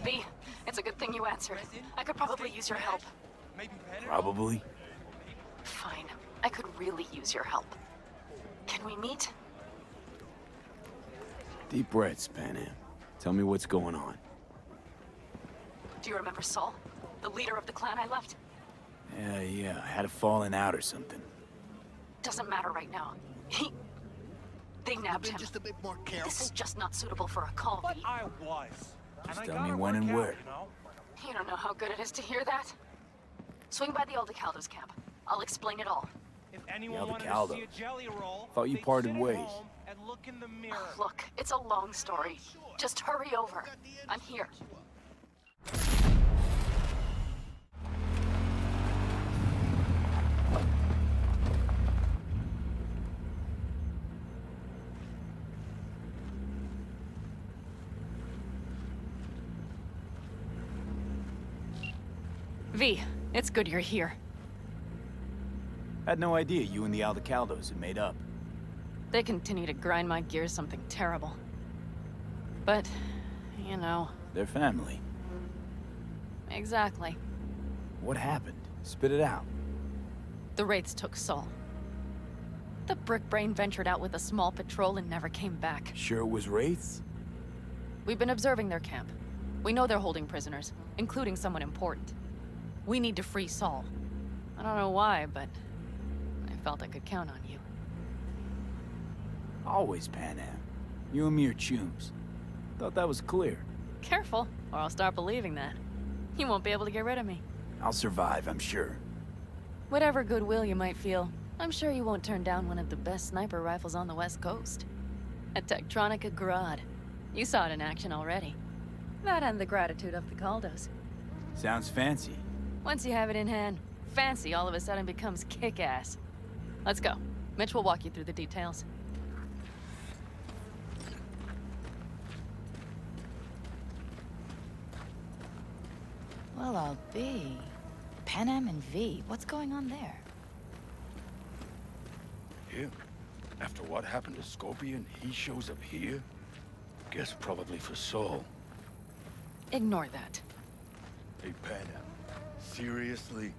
V, it's a good thing you answered. I could probably use your help. Probably? Fine. I could really use your help. Can we meet? Deep breaths, Panam. Tell me what's going on. Do you remember Saul? The leader of the clan I left? Yeah, I had a falling out or something. Doesn't matter right now. They nabbed him. Just a bit more careful. This is just not suitable for a call, But V. I was. Just And tell I me gotta when and work where. out, you know? You don't know how good it is to hear that. Swing by the Aldecaldos camp. I'll explain it all. If anyone wanted to Aldecaldos. see a jelly roll, Thought you they'd parted sit at ways. home and look in the mirror. Look, it's a long story. Just hurry over. I'm here. V, it's good you're here. Had no idea you and the Aldecaldos had made up. They continue to grind my gears something terrible. But, you know... They're family. Exactly. What happened? Spit it out. The Wraiths took Saul. The Brickbrain ventured out with a small patrol and never came back. Sure it was Wraiths? We've been observing their camp. We know they're holding prisoners, including someone important. We need to free Saul. I don't know why, but I felt I could count on you. Always, Panam. You and me are chums. Thought that was clear. Careful, or I'll start believing that. You won't be able to get rid of me. I'll survive, I'm sure. Whatever goodwill you might feel, I'm sure you won't turn down one of the best sniper rifles on the West Coast. A Tektronica Grad. You saw it in action already. That and the gratitude of the Caldos. Sounds fancy. Once you have it in hand, fancy all of a sudden becomes kick-ass. Let's go. Mitch will walk you through the details. Well, I'll be. Panam and V, what's going on there? Him? After what happened to Scorpion, he shows up here? Guess probably for Saul. Ignore that. Hey, Panam. Seriously?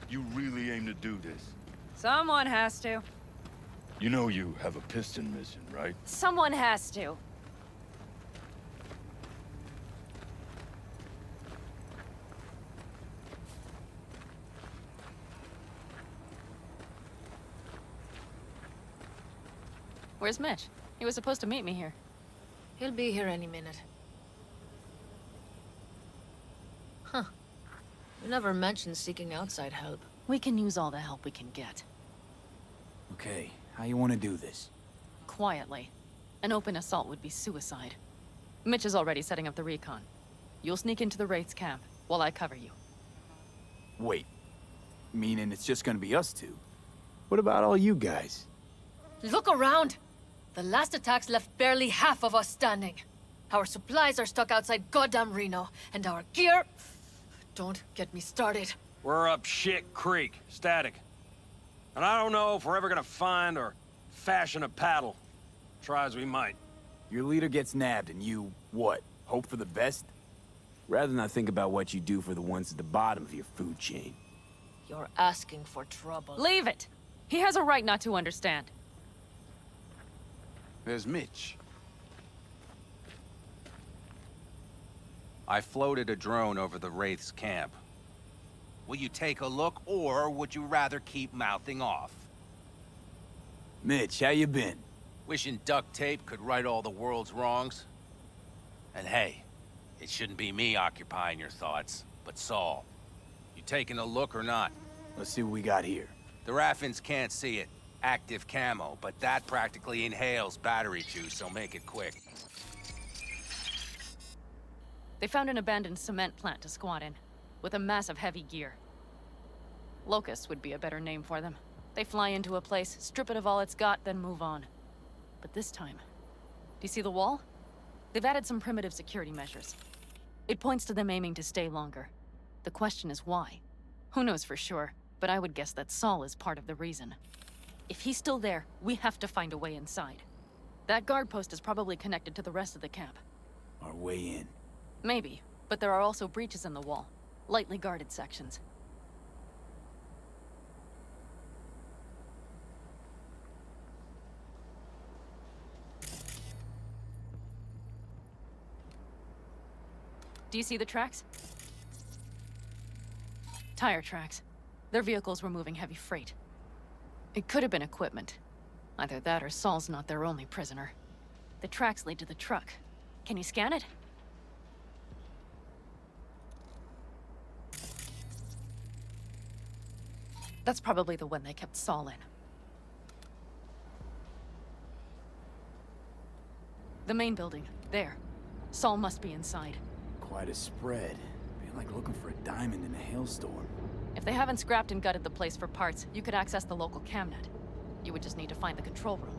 You really aim to do this? Someone has to. You know you have a piston mission, right? Someone has to. Where's Mitch? He was supposed to meet me here. He'll be here any minute. Huh. You never mentioned seeking outside help. We can use all the help we can get. Okay, how you want to do this? Quietly. An open assault would be suicide. Mitch is already setting up the recon. You'll sneak into the Wraiths camp, while I cover you. Wait. Meaning it's just gonna be us two? What about all you guys? Look around! The last attacks left barely half of us standing. Our supplies are stuck outside goddamn Reno, and our gear... Don't get me started. We're up shit creek, static. And I don't know if we're ever gonna find or fashion a paddle. Try as we might. Your leader gets nabbed and you, what, hope for the best? Rather not think about what you do for the ones at the bottom of your food chain. You're asking for trouble. Leave it! He has a right not to understand. There's Mitch. I floated a drone over the Wraith's camp. Will you take a look, or would you rather keep mouthing off? Mitch, how you been? Wishing duct tape could right all the world's wrongs? And hey, it shouldn't be me occupying your thoughts, but Saul. You taking a look or not? Let's see what we got here. The Raffens can't see it. Active camo, but that practically inhales battery juice, so make it quick. They found an abandoned cement plant to squat in, with a massive heavy gear. Locusts would be a better name for them. They fly into a place, strip it of all it's got, then move on. But this time... Do you see the wall? They've added some primitive security measures. It points to them aiming to stay longer. The question is why? Who knows for sure, but I would guess that Saul is part of the reason. If he's still there, we have to find a way inside. That guard post is probably connected to the rest of the camp. Our way in. Maybe, But there are also breaches in the wall. Lightly guarded sections. Do you see the tracks? Tire tracks. Their vehicles were moving heavy freight. It could have been equipment. Either that or Saul's not their only prisoner. The tracks lead to the truck. Can you scan it? That's probably the one they kept Saul in. The main building. There. Saul must be inside. Quite a spread. Be like looking for a diamond in a hailstorm. If they haven't scrapped and gutted the place for parts, you could access the local camnet. You would just need to find the control room.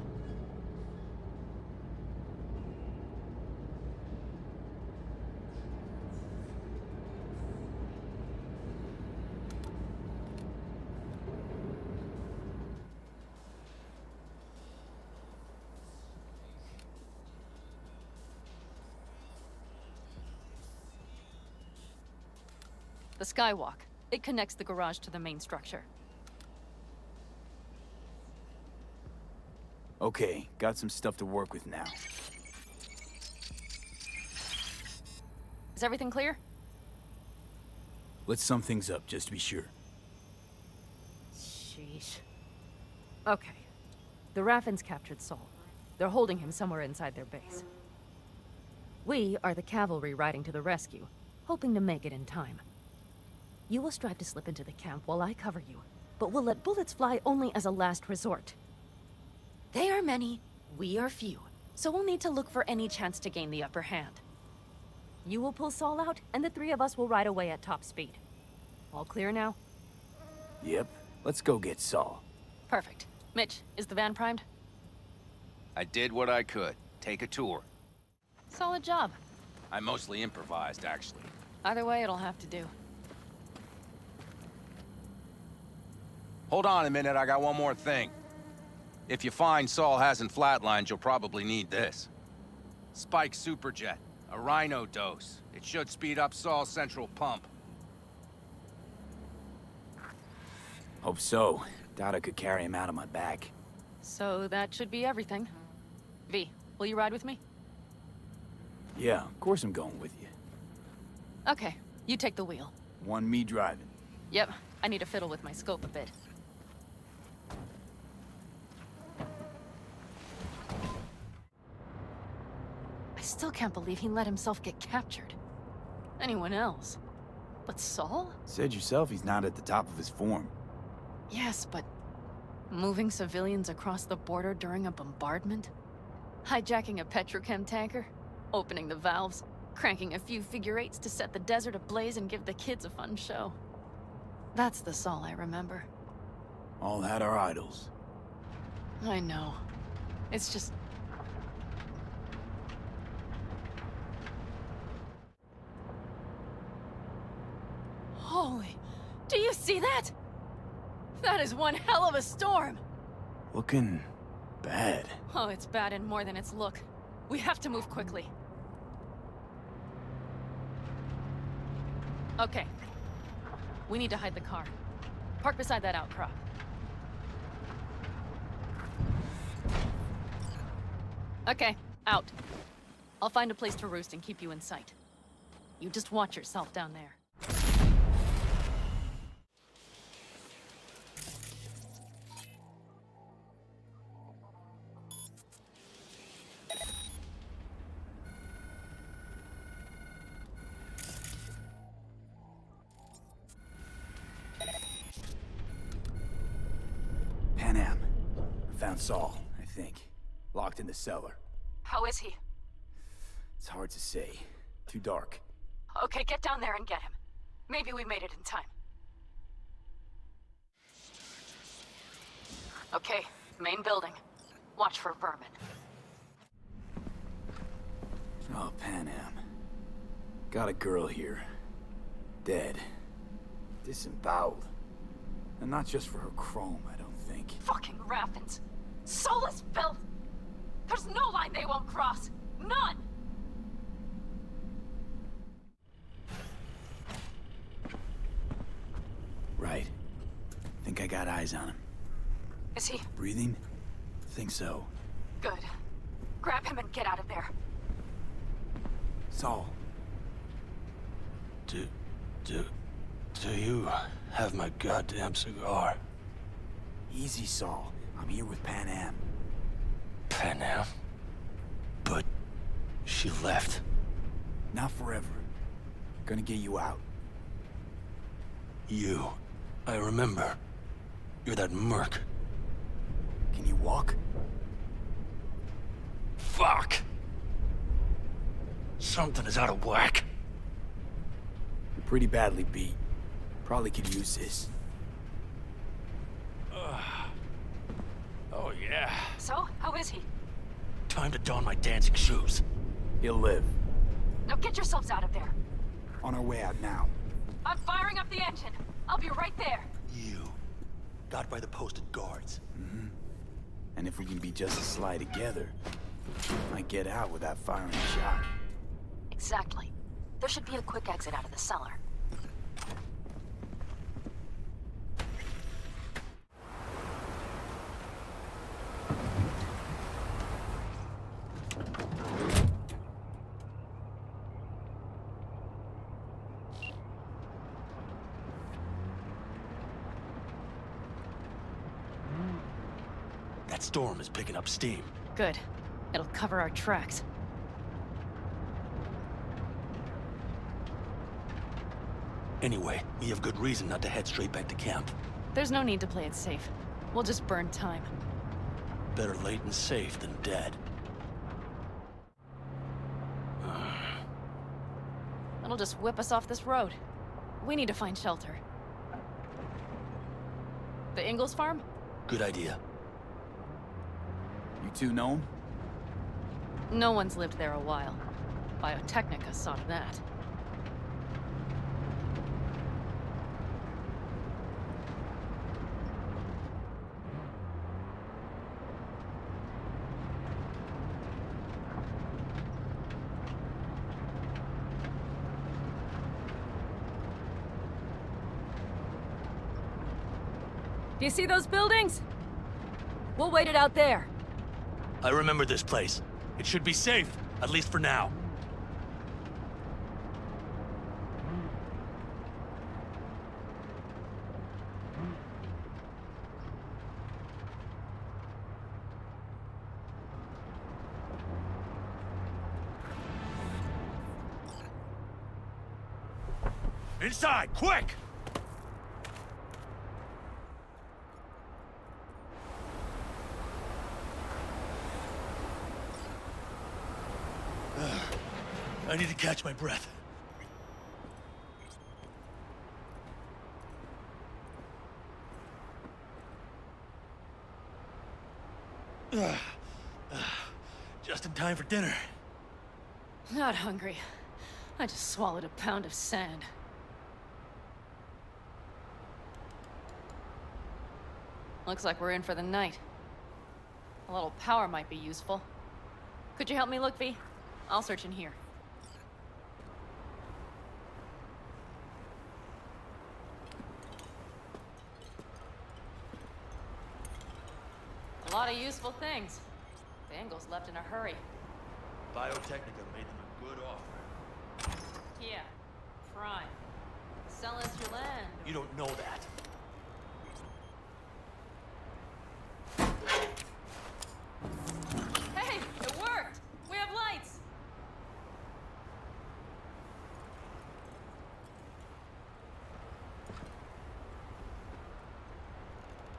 The skywalk. It connects the garage to the main structure. Okay, got some stuff to work with now. Is everything clear? Let's sum things up, just to be sure. Sheesh. Okay. The Raffens captured Saul. They're holding him somewhere inside their base. We are the cavalry riding to the rescue, hoping to make it in time. You will strive to slip into the camp while I cover you, but we'll let bullets fly only as a last resort. They are many, we are few, so we'll need to look for any chance to gain the upper hand. You will pull Saul out, and the three of us will ride away at top speed. All clear now? Yep, let's go get Saul. Perfect. Mitch, is the van primed? I did what I could. Take a tour. Solid job. I mostly improvised, actually. Either way, it'll have to do. Hold on a minute, I got one more thing. If you find Saul hasn't flatlined, you'll probably need this. Spike Superjet, a rhino dose. It should speed up Saul's central pump. Hope so. Doubt I could carry him out on my back. So that should be everything. V, will you ride with me? Yeah, of course I'm going with you. Okay, you take the wheel. Want me driving? Yep, I need to fiddle with my scope a bit. I still can't believe he let himself get captured. Anyone else? But Saul? Said yourself he's not at the top of his form. Yes, but moving civilians across the border during a bombardment? Hijacking a petrochem tanker? Opening the valves? Cranking a few figure eights to set the desert ablaze and give the kids a fun show? That's the Saul I remember. All had our idols. I know. It's just... Holy... Do you see that? That is one hell of a storm! Looking... bad. Oh, it's bad in more than its look. We have to move quickly. Okay. We need to hide the car. Park beside that outcrop. Okay, out. I'll find a place to roost and keep you in sight. You just watch yourself down there. Panam. I found Saul, I think. Locked in the cellar. How is he? It's hard to say. Too dark. Okay, get down there and get him. Maybe we made it in time. Okay, main building. Watch for vermin. Oh, Panam. Got a girl here. Dead. Disemboweled. And not just for her chrome, I don't think. Fucking Raffens. Soulless filth! There's no line they won't cross! None! eyes on him. Is he? Breathing? Think so. Good. Grab him and get out of there. Saul. Do you have my goddamn cigar? Easy, Saul. I'm here with Panam. Panam? But she left. Not forever. Gonna get you out. You. I remember. You're that merc. Can you walk? Fuck! Something is out of whack. You're pretty badly beat. Probably could use this. Oh, yeah. So, how is he? Time to don my dancing shoes. He'll live. Now get yourselves out of there. On our way out now. I'm firing up the engine. I'll be right there. You. Got by the posted guards. And if we can be just as sly together, we might get out without firing a shot. Exactly. There should be a quick exit out of the cellar. That storm is picking up steam. Good. It'll cover our tracks. Anyway, we have good reason not to head straight back to camp. There's no need to play it safe. We'll just burn time. Better late and safe than dead. It'll just whip us off this road. We need to find shelter. The Ingalls farm? Good idea. You two know him? No one's lived there a while. Biotechnica saw to that. Do you see those buildings? We'll wait it out there. I remember this place. It should be safe, at least for now. Inside, quick! I need to catch my breath. Just in time for dinner. Not hungry. I just swallowed a pound of sand. Looks like we're in for the night. A little power might be useful. Could you help me look, V? I'll search in here. A lot of useful things. The Ingalls left in a hurry. Biotechnica made them a good offer. Yeah, prime. Sell us your land. You don't know that. Hey, it worked! We have lights!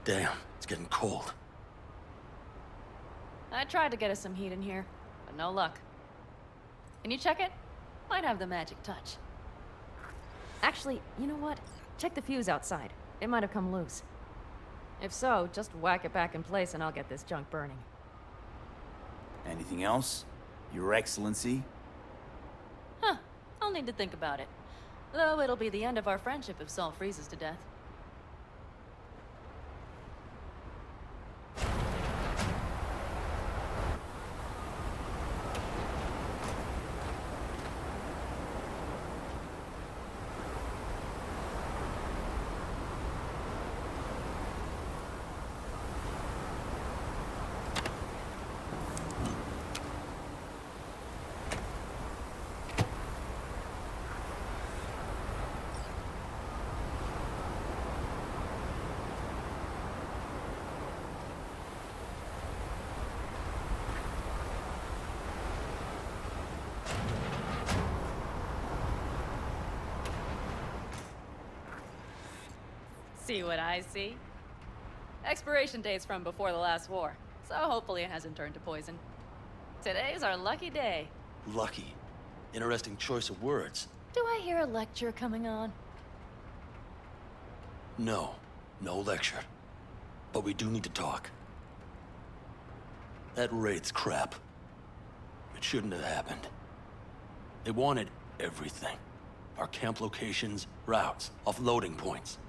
Damn, it's getting cold. I tried to get us some heat in here, but no luck. Can you check it? Might have the magic touch. Actually, you know what? Check the fuse outside. It might have come loose. If so, just whack it back in place and I'll get this junk burning. Anything else? Your Excellency? Huh. I'll need to think about it. Though it'll be the end of our friendship if Saul freezes to death. See what I see? Expiration date's from before the last war, so hopefully it hasn't turned to poison. Today's our lucky day. Lucky. Interesting choice of words. Do I hear a lecture coming on? No. No lecture. But we do need to talk. That Wraith's crap. It shouldn't have happened. They wanted everything. Our camp locations, routes, offloading points.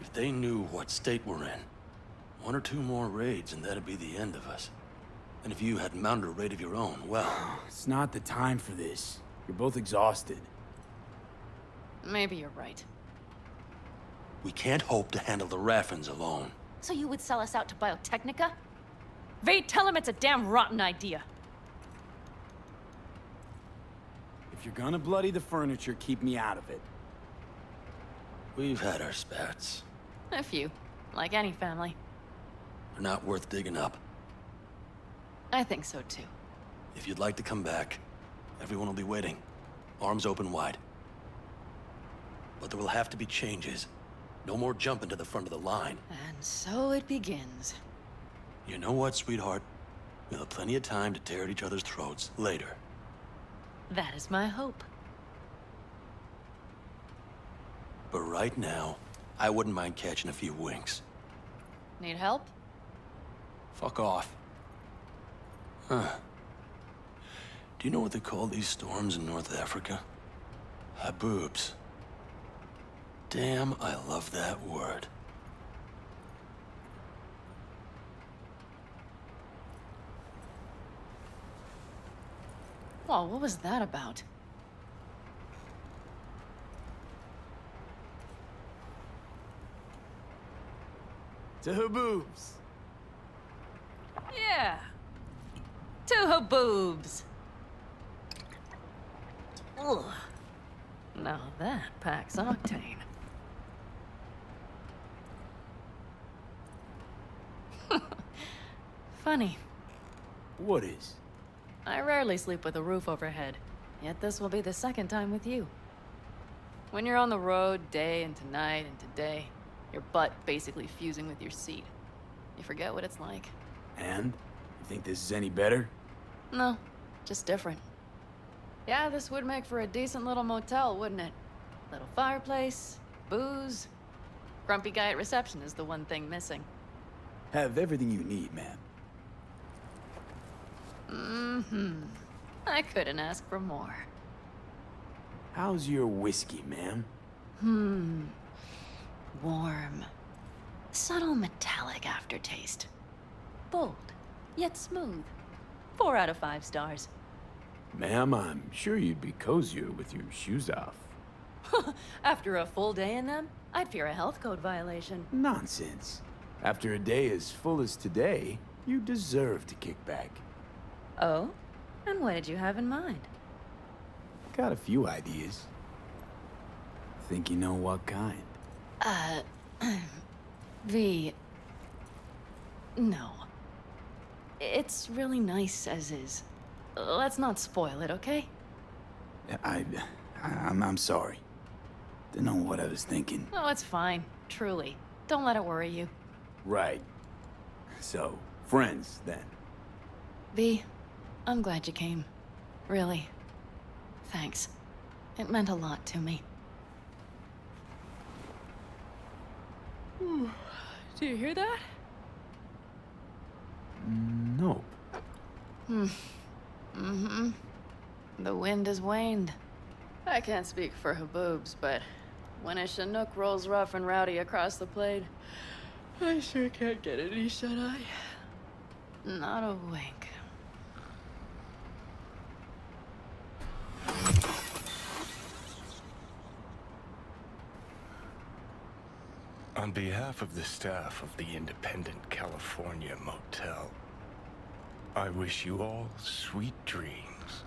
If they knew what state we're in, 1 or 2 more raids and that'd be the end of us. And if you had mounted a raid of your own, well... It's not the time for this. You're both exhausted. Maybe you're right. We can't hope to handle the Raffens alone. So you would sell us out to Biotechnica? V, tell him it's a damn rotten idea. If you're gonna bloody the furniture, keep me out of it. We've had our spats. A few, like any family. They're not worth digging up. I think so too. If you'd like to come back, everyone will be waiting. Arms open wide. But there will have to be changes. No more jumping to the front of the line. And so it begins. You know what, sweetheart? We'll have plenty of time to tear at each other's throats later. That is my hope. But right now, I wouldn't mind catching a few winks. Need help? Fuck off. Huh. Do you know what they call these storms in North Africa? Haboobs. Damn, I love that word. Well, what was that about? To haboobs. Yeah. To haboobs. Ugh. Now that packs octane. Funny. What is? I rarely sleep with a roof overhead, yet this will be the second time with you. When you're on the road day into night into day, your butt basically fusing with your seat. You forget what it's like. And? You think this is any better? No, just different. Yeah, this would make for a decent little motel, wouldn't it? Little fireplace, booze. Grumpy guy at reception is the one thing missing. Have everything you need, ma'am. Mm-hmm. I couldn't ask for more. How's your whiskey, ma'am? Warm. Subtle metallic aftertaste. Bold, yet smooth. 4 out of 5 stars. Ma'am, I'm sure you'd be cozier with your shoes off. After a full day in them, I'd fear a health code violation. Nonsense. After a day as full as today, you deserve to kick back. Oh? And what did you have in mind? Got a few ideas. Think you know what kind? V... No. It's really nice as is. Let's not spoil it, okay? I'm sorry. Didn't know what I was thinking. Oh, it's fine. Truly. Don't let it worry you. Right. So, friends, then. V, I'm glad you came. Really. Thanks. It meant a lot to me. Do you hear that? Nope. Mm-hmm. The wind has waned. I can't speak for haboobs, but when a Chinook rolls rough and rowdy across the plain, I sure can't get any shut-eye. Not a wink. On behalf of the staff of the Independent California Motel, I wish you all sweet dreams.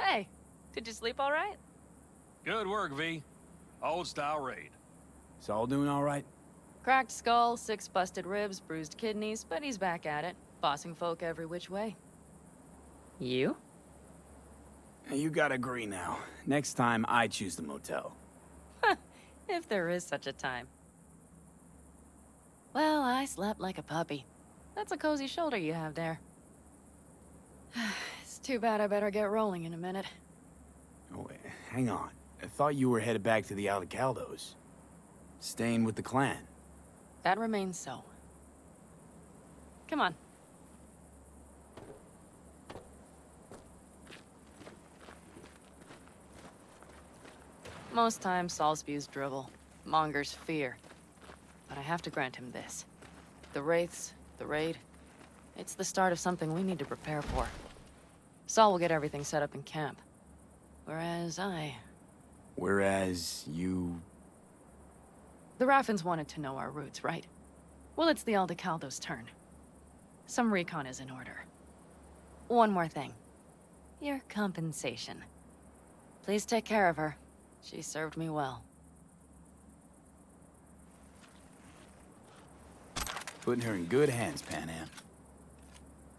Hey, did you sleep all right? Good work, V. Old-style raid. Saul doing all right? Cracked skull, 6 busted ribs, bruised kidneys, but he's back at it, bossing folk every which way. You? You gotta agree now. Next time, I choose the motel. If there is such a time. Well, I slept like a puppy. That's a cozy shoulder you have there. It's too bad I better get rolling in a minute. Oh, hang on. I thought you were headed back to the Aldecaldos. Staying with the clan. That remains so. Come on. Most times, Saul spews drivel, mongers fear. But I have to grant him this. The Wraiths, the raid, it's the start of something we need to prepare for. Saul will get everything set up in camp. Whereas you... The Raffens wanted to know our roots, right? Well, it's the Aldecaldos' turn. Some recon is in order. One more thing. Your compensation. Please take care of her. She served me well. Putting her in good hands, Panam.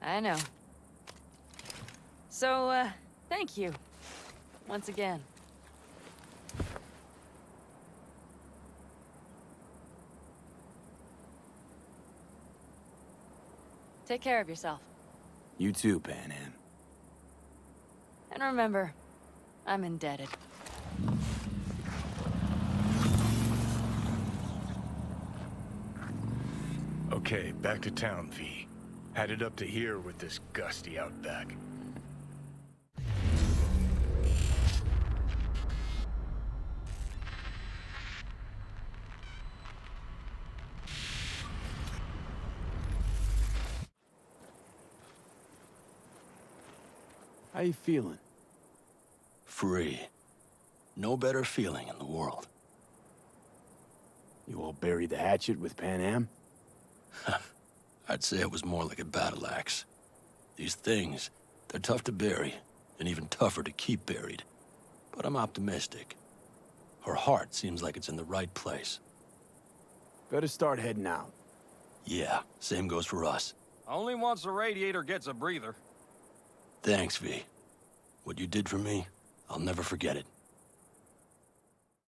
I know. So, thank you. Once again. Take care of yourself. You too, Panam. And remember, I'm indebted. Okay, back to town, V. Headed up to here with this gusty outback. How you feeling? Free. No better feeling in the world. You all buried the hatchet with Panam? I'd say it was more like a battle axe. These things, they're tough to bury, and even tougher to keep buried. But I'm optimistic. Her heart seems like it's in the right place. Better start heading out. Yeah, same goes for us. Only once the radiator gets a breather. Thanks, V. What you did for me, I'll never forget it.